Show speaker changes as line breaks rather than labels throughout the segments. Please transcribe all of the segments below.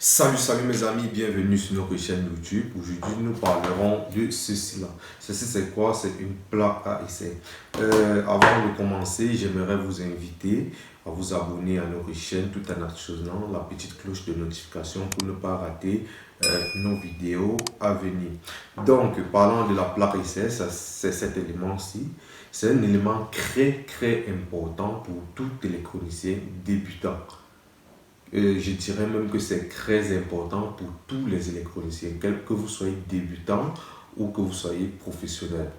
Salut mes amis, bienvenue sur notre chaîne YouTube. Aujourd'hui, nous parlerons de ceci là. Ceci, c'est quoi? C'est une plaque à essai. Avant de commencer, j'aimerais vous inviter à vous abonner à notre chaîne tout en actionnant la petite cloche de notification pour ne pas rater nos vidéos à venir. Donc, parlant de la plaque à essai, c'est cet élément-ci. C'est un élément très important pour tout électronicien débutant. Je dirais même que c'est très important pour tous les électroniciens, quel que vous soyez débutant ou que vous soyez professionnel.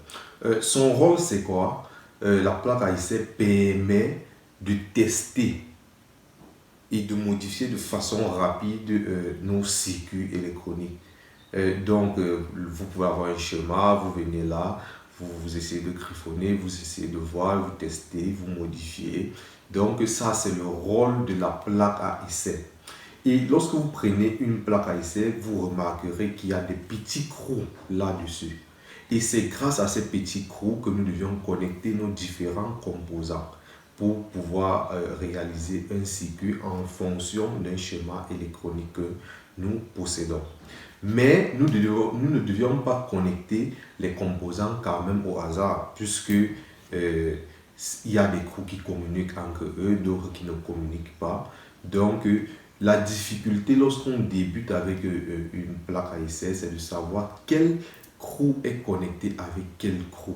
Son rôle, c'est quoi? La plaque à essai permet de tester et de modifier de façon rapide nos circuits électroniques. Vous pouvez avoir un schéma, vous venez là, vous essayez de griffonner, vous essayez de voir, vous testez, vous modifiez. Donc ça, c'est le rôle de la plaque à essai. Et lorsque vous prenez une plaque à essai, vous remarquerez qu'il y a des petits trous là-dessus. Et c'est grâce à ces petits trous que nous devions connecter nos différents composants pour pouvoir réaliser un circuit en fonction d'un schéma électronique que nous possédons. Mais nous ne devions pas connecter les composants quand même au hasard, puisque il y a des trous qui communiquent entre eux, d'autres qui ne communiquent pas. Donc, la difficulté lorsqu'on débute avec une plaque à essai, c'est de savoir quel trou est connecté avec quel trou.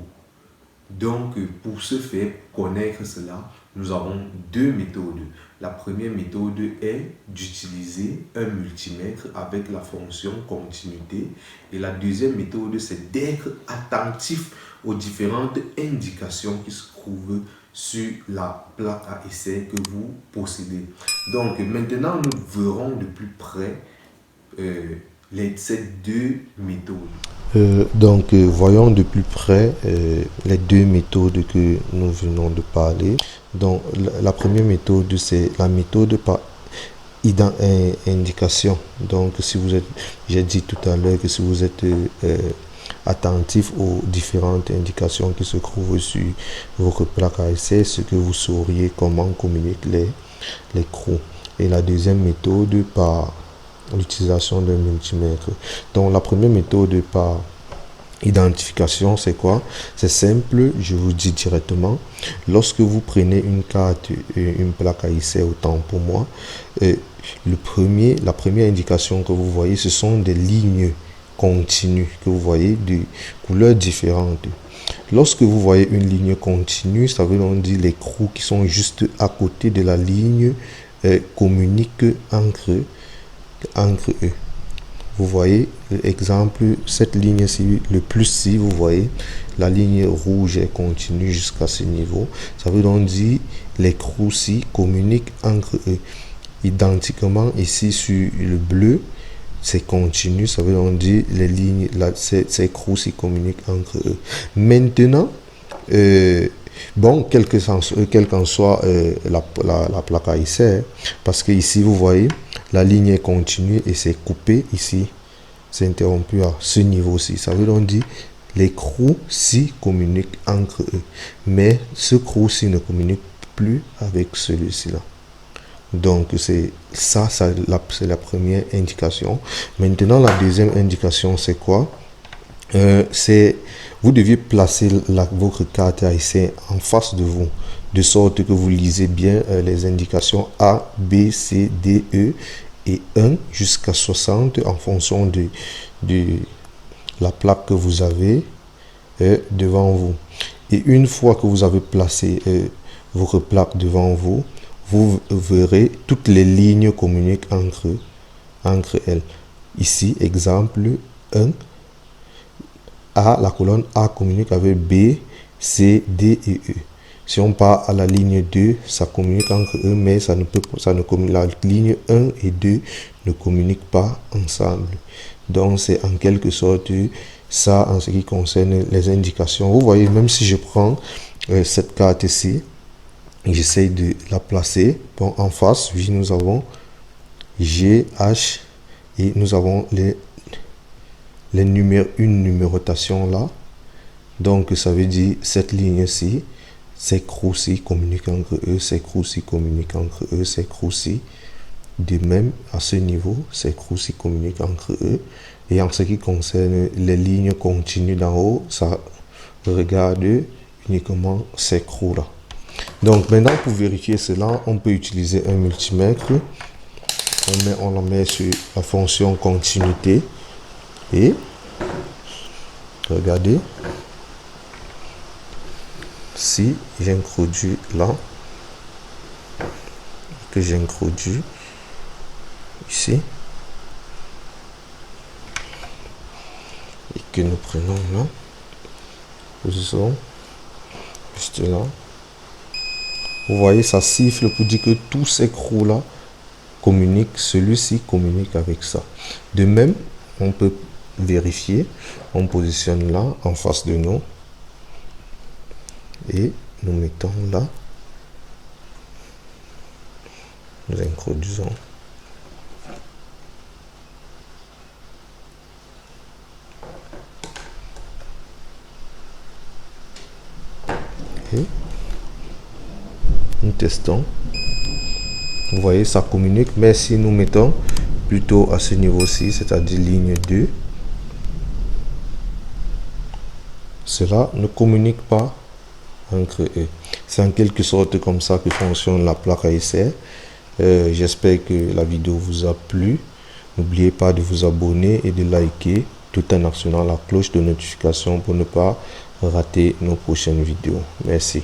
Donc, pour ce faire, connaître cela, nous avons deux méthodes. La première méthode est d'utiliser un multimètre avec la fonction continuité. Et la deuxième méthode, c'est d'être attentif aux différentes indications qui se trouvent sur la plaque à essai que vous possédez. Donc, maintenant, nous verrons de plus près ces deux méthodes.
Voyons de plus près les deux méthodes que nous venons de parler. Donc, la première méthode, c'est la méthode par indication. Donc, si vous êtes, j'ai dit tout à l'heure que si vous êtes attentif aux différentes indications qui se trouvent sur votre plaque à essai, ce que vous sauriez comment communiquent les crous. Et la deuxième méthode par l'utilisation d'un multimètre. Donc la première méthode par identification, c'est quoi? C'est simple, je vous dis directement. Lorsque vous prenez une carte, une plaque à essai, autant pour moi, la première indication que vous voyez, ce sont des lignes continues que vous voyez de couleurs différentes. Lorsque vous voyez une ligne continue, ça veut donc dire les trous qui sont juste à côté de la ligne communiquent entre eux. Vous voyez, exemple, cette ligne-ci, le plus-ci, vous voyez, la ligne rouge est continue jusqu'à ce niveau. Ça veut donc dire les trous-ci communiquent entre eux. Identiquement, ici sur le bleu, c'est continu, ça veut donc dire les lignes, ces trous-ci communiquent entre eux. Maintenant, quelle qu'en soit la plaque à essai, parce que ici, vous voyez, la ligne est continue et c'est coupé ici, c'est interrompu à ce niveau-ci. Ça veut donc dire les trous-ci communiquent entre eux, mais ce trou-ci ne communique plus avec celui-ci là. Donc c'est la première indication. Maintenant, la deuxième indication, c'est quoi? Vous deviez placer votre carte à essai en face de vous, de sorte que vous lisez bien les indications A, B, C, D, E et 1 jusqu'à 60 en fonction de la plaque que vous avez devant vous. Et une fois que vous avez placé votre plaque devant vous, vous verrez toutes les lignes communiquent entre elles. Ici, exemple 1. La colonne A communique avec B, C, D et E. Si on part à la ligne 2, ça communique entre eux, mais la ligne 1 et 2 ne communiquent pas ensemble. Donc, c'est en quelque sorte ça en ce qui concerne les indications. Vous voyez, même si je prends cette carte-ci, j'essaye de la placer. Bon, en face, oui, nous avons G, H et nous avons une numérotation là. Donc, ça veut dire cette ligne-ci, ces trous-ci communiquent entre eux, ces trous-ci communiquent entre eux, ces trous-ci De même, à ce niveau, ces écrous-ci communiquent entre eux. Et en ce qui concerne les lignes continues d'en haut, ça regarde uniquement ces écrous-là. Donc maintenant, pour vérifier cela, on peut utiliser un multimètre. On la met sur la fonction continuité. Et regardez, si j'introduis là, que j'introduis ici, et que nous prenons là, position juste là, vous voyez, ça siffle pour dire que tous ces écrous là communiquent, celui-ci communique avec ça. De même, on peut vérifier, on positionne là en face de nous et nous mettons là, nous introduisons. Et nous testons. Vous voyez, ça communique, mais si nous mettons plutôt à ce niveau-ci, c'est-à-dire ligne 2, cela ne communique pas entre eux. C'est en quelque sorte comme ça que fonctionne la plaque ASR. J'espère que la vidéo vous a plu. N'oubliez pas de vous abonner et de liker tout en actionnant la cloche de notification pour ne pas rater nos prochaines vidéos. Merci.